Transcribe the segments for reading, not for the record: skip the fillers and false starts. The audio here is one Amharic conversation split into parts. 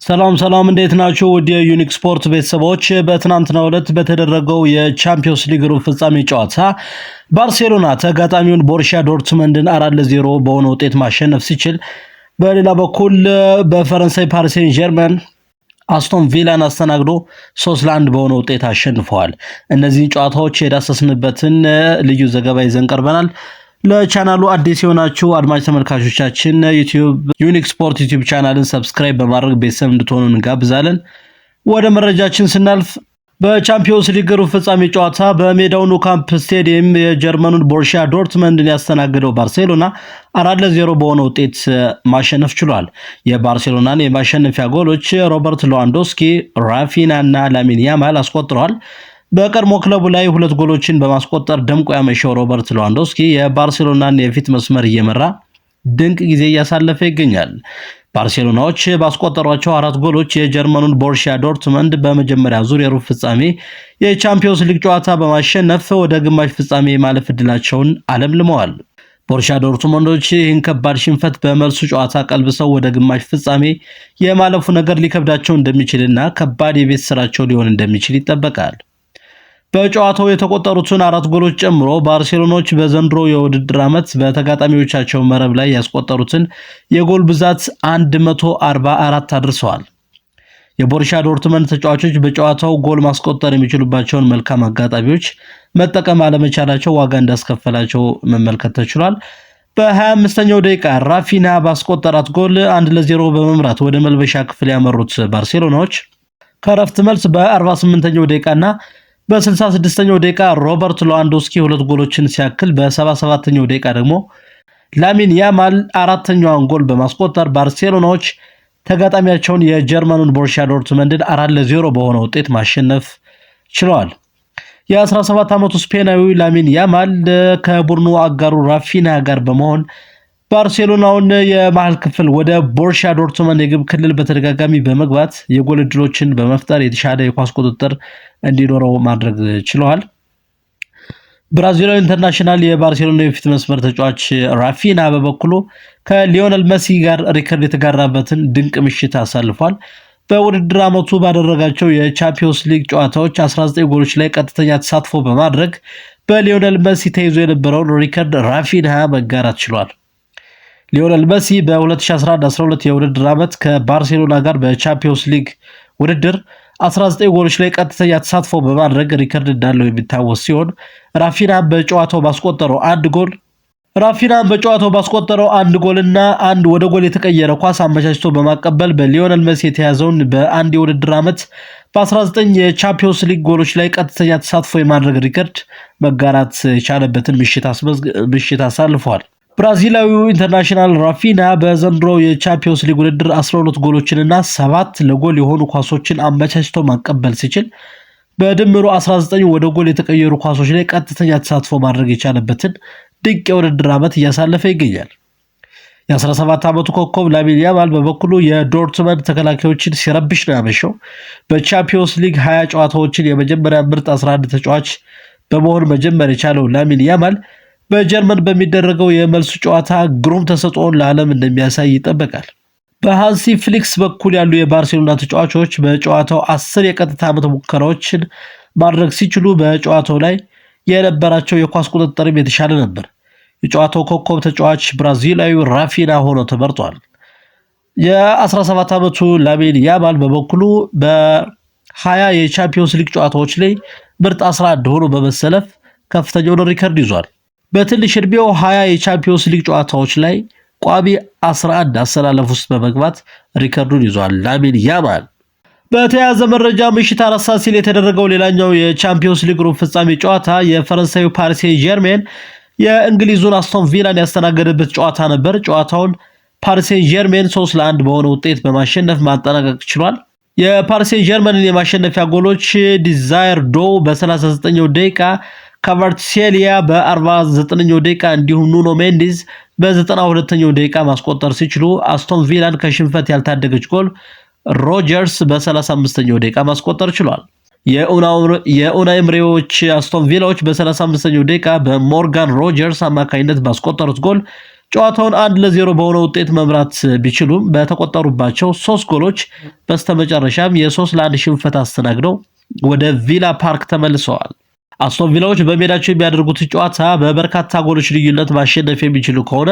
ሰላም እንዴት ናችሁ? ወደ ዩኒክ ስፖርት ቤተሰቦች በትናንትናው ዕለት በተደረገው የቻምፒዮንስ ሊግ ሩብ ፍጻሜ ጨዋታ ባርሴሎና ተጋጣሚውን ቦሩሲያ ዶርትመንድን 4-0 በሆነ ውጤት ማሸነፍ ሲችል፣ በሌላ በኩል በፈረንሳይ ፓሪስ ሴን ጀርመን አስቶን ቪላን አስተናግዶ 3-1 በሆነ ውጤት አሸንፈዋል። እነዚህን ጨዋታዎች የዳሰስንበትን ልዩ ዘገባ ይዘን ቀርበናል። ለቻናሉ አዲስ የሆናችሁ አድማጭ ተመልካቾቻችን ዩኒክ ስፖርት ዩቲዩብ ቻናልን ሰብስክራይብ በማድረግ ቤተሰብ እንድትሆኑ እንጋብዛለን። ወደ መረጃችን ስናልፍ በቻምፒዮንስ ሊግ ሩብ ፍጻሜ ጨዋታ በሜዳው ኑ ካምፕ ስቴዲየም የጀርመኑን ቦሩሲያ ዶርትመንድን ያስተናገደው ባርሴሎና 4-0 በሆነ ውጤት ማሸነፍ ችሏል። የባርሴሎናን የማሸነፊያ ጎሎች ሮበርት ሌዋንዶስኪ፣ ራፊና እና ላሚን ያማል አስቆጥረዋል። በቀድሞ ክለቡ ላይ 2 ጎሎችን በማስቆጠር ደምቆ ያመሸው ሮበርት ሌዋንዶስኪ የባርሴሎናን የፊት መስመር እየመራ ድንቅ ጊዜ እያሳለፈ ይገኛል። ባርሴሎናዎች ባስቆጠሯቸው 4 ጎሎች የጀርመኑን ቦሩሲያ ዶርትመንድ በመጀመሪያ ዙር የሩብ ፍጻሜ የቻምፒዮንስ ሊግ ጨዋታ በማሸነፍ ወደ ግማሽ ፍጻሜ የማለፍ ዕድላቸውን አለምልመዋል። ቦሩሲያ ዶርትመንዶች ይህን ከባድ ሽንፈት በመልሱ ጨዋታ ቀልብሰው ወደ ግማሽ ፍጻሜ የማለፉ ነገር ሊከብዳቸው እንደሚችልና ከባድ የቤት ስራቸው ሊሆን እንደሚችል ይጠበቃል። በጨዋታው የተቆጠሩትን 4 ጎሎች ጨምሮ ባርሴሎናዎች በዘንድሮ የውድድር ዓመት በተጋጣሚዎቻቸው መረብ ላይ ያስቆጠሩትን የጎል ብዛት 144 አድርሰዋል። የቦሩሲያ ዶርትመንድ ተጫዋቾች በጨዋታው ጎል ማስቆጠር የሚችሉባቸውን መልካም አጋጣሚዎች መጠቀም አለመቻላቸው ዋጋ እንዳስከፈላቸው መመልከት ተችሏል። በ25ኛው ደቂቃ ራፊና ባስቆጠራት ጎል 1-0 በመምራት ወደ መልበሻ ክፍል ያመሩት ባርሴሎናዎች ከረፍት መልስ በ48ኛው ደቂቃና በ66ኛው ደቂቃ ሮበርት ሌዋንዶስኪ 2 ጎሎችን ሲያክል በ77ኛው ደቂቃ ደግሞ ላሚን ያማል 4ኛውን ጎል በማስቆጠር ባርሴሎናዎች ተጋጣሚያቸውን የጀርመኑን ቦሩሲያ ዶርትመንድን 4-0 በሆነ ውጤት ማሸነፍ ችለዋል። የ17 ዓመቱ ስፔናዊ ላሚን ያማል ከቡድኑ አጋሩ ራፊና ጋር በመሆን ባርሴሎናውን የመሃል ክፍል ወደ ቦሩሲያ ዶርትመንድ የግብ ክልል በተደጋጋሚ በመግባት የጎል ዕድሎችን በመፍጠር የተሻለ የኳስ ቁጥጥር እንዲኖረው ማድረግ ችለዋል። ብራዚላዊ ኢንተርናሽናል የባርሴሎና የፊት መስመር ተጫዋች ራፊና በበኩሉ ከሊዮኔል መሲ ጋር ሪከርድ የተጋራበትን ድንቅ ምሽት አሳልፏል። በውድድር ዓመቱ ባደረጋቸው የቻምፒዮንስ ሊግ ጨዋታዎች 19 ጎሎች ላይ ቀጥተኛ ተሳትፎ በማድረግ በሊዮኔል መሲ ተይዞ የነበረውን ሪከርድ ራፊና መጋራት ችሏል። ሊዮኔል መሲ በ2011-12 የውድድር ዓመት ከባርሴሎና ጋር በቻምፒዮንስ ሊግ ውድድር 19 ጎሎች ላይ ቀጥተኛ ተሳትፎ በማድረግ ሪከርድ እንዳለው የሚታወስ ሲሆን ራፊና በጨዋታው ባስቆጠረው አንድ ጎልና አንድ ወደ ጎል የተቀየረ ኳስ አመቻችቶ በማቀበል በሊዮኔል መሲ የተያዘውን በአንድ የውድድር ዓመት በ19 የቻምፒዮንስ ሊግ ጎሎች ላይ ቀጥተኛ ተሳትፎ የማድረግ ሪከርድ መጋራት የቻለበትን ምሽት አሳልፏል። ብራዚላዊው ኢንተርናሽናል ራፊና በዘንድሮ የቻምፒዮንስ ሊግ ውድድር 12 ጎሎችንና 7 ለጎል የሆኑ ኳሶችን አመቻችቶ ማቀበል ሲችል በድምሩ 19 ወደ ጎል የተቀየሩ ኳሶች ላይ ቀጥተኛ ተሳትፎ ማድረግ የቻለበትን ድንቅ የውድድር ዓመት እያሳለፈ ይገኛል። የ17 ዓመቱ ኮከብ ላሚን ያማል በበኩሉ የዶርትመንድ ተከላካዮችን ሲረብሽ ነው ያመሸው። በቻምፒዮንስ ሊግ 20 ጨዋታዎችን የመጀመሪያ ምርጥ 11 ተጫዋች በመሆን መጀመር የቻለው ላሚን ያማል በጀርመን በሚደረገው የመልሱ ጨዋታ ግሩም ተሰጥኦን ለዓለም እንደሚያሳይ ይጠበቃል። በሃንሲ ፍሊክስ በኩል ያሉ የባርሴሎና ተጫዋቾች በጨዋታው 10 የቀጥታ ምት ሙከራዎችን ማድረግ ሲችሉ በጨዋታው ላይ የነበራቸው የኳስ ቁጥጥርም የተሻለ ነበር። የጨዋታው ኮከብ ተጫዋች ብራዚላዊ ራፊና ሆኖ ተመርጧል። የ17 ዓመቱ ላሚን ያማል በበኩሉ በ20 የቻምፒዮንስ ሊግ ጨዋታዎች ላይ ምርጥ 11 ሆኖ በመሰለፍ ከፍተኛውን ሪከርድ ይዟል። በትንሽ ዕድሜው 20 የቻምፒዮንስ ሊግ ጨዋታዎች ላይ ቋሚ 11 አሰላለፍ ውስጥ በመግባት ሪከርዱን ይዟል ላሚን ያማል። በተያያዘ መረጃ ምሽት 4 ሰዓት ሲል የተደረገው ሌላኛው የቻምፒዮንስ ሊግ ሩብ ፍጻሜ ጨዋታ የፈረንሳዩ ፓሪስ ሴን ጀርሜን የእንግሊዙን አስቶን ቪላን ያስተናገደበት ጨዋታ ነበር። ጨዋታውን ፓሪስ ሴን ጀርሜን 3-1 በሆነ ውጤት በማሸነፍ ማጠናቀቅ ችሏል። የፓሪስ ሴን ጀርመንን የማሸነፊያ ጎሎች ዲዛየር ዶው በ39ኛው ደቂቃ፣ ካቫርትሴሊያ በ49ኛው ደቂቃ እንዲሁም ኑኖ ሜንዲዝ በ92ኛው ደቂቃ ማስቆጠር ሲችሉ አስቶን ቪላን ከሽንፈት ያልታደገች ጎል ሮጀርስ በ35ኛው ደቂቃ ማስቆጠር ችሏል። የኡናይ ኤምሬዎች አስቶን ቪላዎች በ35ኛው ደቂቃ በሞርጋን ሮጀርስ አማካኝነት ባስቆጠሩት ጎል ጨዋታውን 1-0 በሆነ ውጤት መምራት ቢችሉም በተቆጠሩባቸው 3 ጎሎች በስተመጨረሻም የ3-1 ሽንፈት አስተናግደው ወደ ቪላ ፓርክ ተመልሰዋል። አስቶን ቪላዎች በሜዳቸው የሚያደርጉት ጨዋታ በበርካታ ጎሎች ልዩነት ማሸነፍ የሚችሉ ከሆነ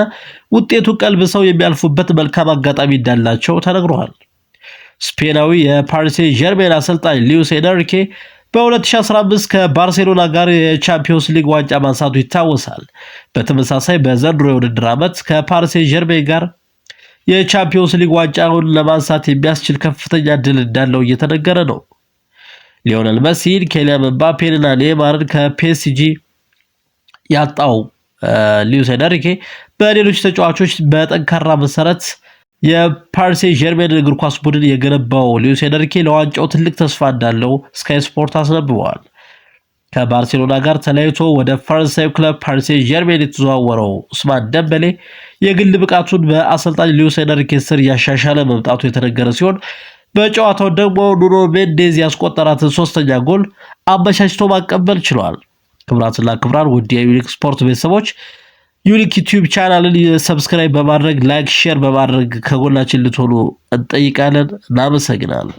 ውጤቱ ቀልብሰው የሚያልፉበት መልካም አጋጣሚ እንዳላቸው ተነግሯል። ስፔናዊ የፓሪስ ሴን ዠርሜን አሰልጣኝ ሉዊስ ኤንሪኬ በ2015 ከባርሴሎና ጋር የቻምፒዮንስ ሊግ ዋንጫ ማንሳቱ ይታወሳል። በተመሳሳይ በዘንድሮ የውድድር ዓመት ከፓሪስ ሴን ዠርሜን ጋር የቻምፒዮንስ ሊግ ዋንጫውን ለማንሳት የሚያስችል ከፍተኛ ድል እንዳለው እየተነገረ ነው። ሊዮኔል መሲን፣ ኬሊያን ምባፔንና ኔይማርን ከፒኤስጂ ያጣው ሉዊስ ኤንሪኬ በሌሎች ተጫዋቾች በጠንካራ መሰረት የፓሪስ ሴን ዠርሜን እግር ኳስ ቡድን የገነባው ሉዊስ ኤንሪኬ ለዋንጫው ትልቅ ተስፋ እንዳለው ስካይ ስፖርት አስነብበዋል። ከባርሴሎና ጋር ተለያይቶ ወደ ፈረንሳዩ ክለብ ፓሪስ ሴን ዠርሜን የተዘዋወረው ኡስማን ደምቤሌ የግል ብቃቱን በአሰልጣኝ ሉዊስ ኤንሪኬ ስር እያሻሻለ መምጣቱ የተነገረ ሲሆን በጨዋታው ደግሞ ኑኖ ሜንዴዝ ያስቆጠራትን 3ኛ ጎል አመቻችቶ ማቀበል ችሏል። ክቡራትና ክቡራን ውድ የዩኒክ ስፖርት ቤተሰቦች ዩኒክ ዩቲዩብ ቻናልን ሰብስክራይብ በማድረግ ላይክ፣ ሼር በማድረግ ከጎናችን ልትሆኑ እንጠይቃለን። እናመሰግናለን።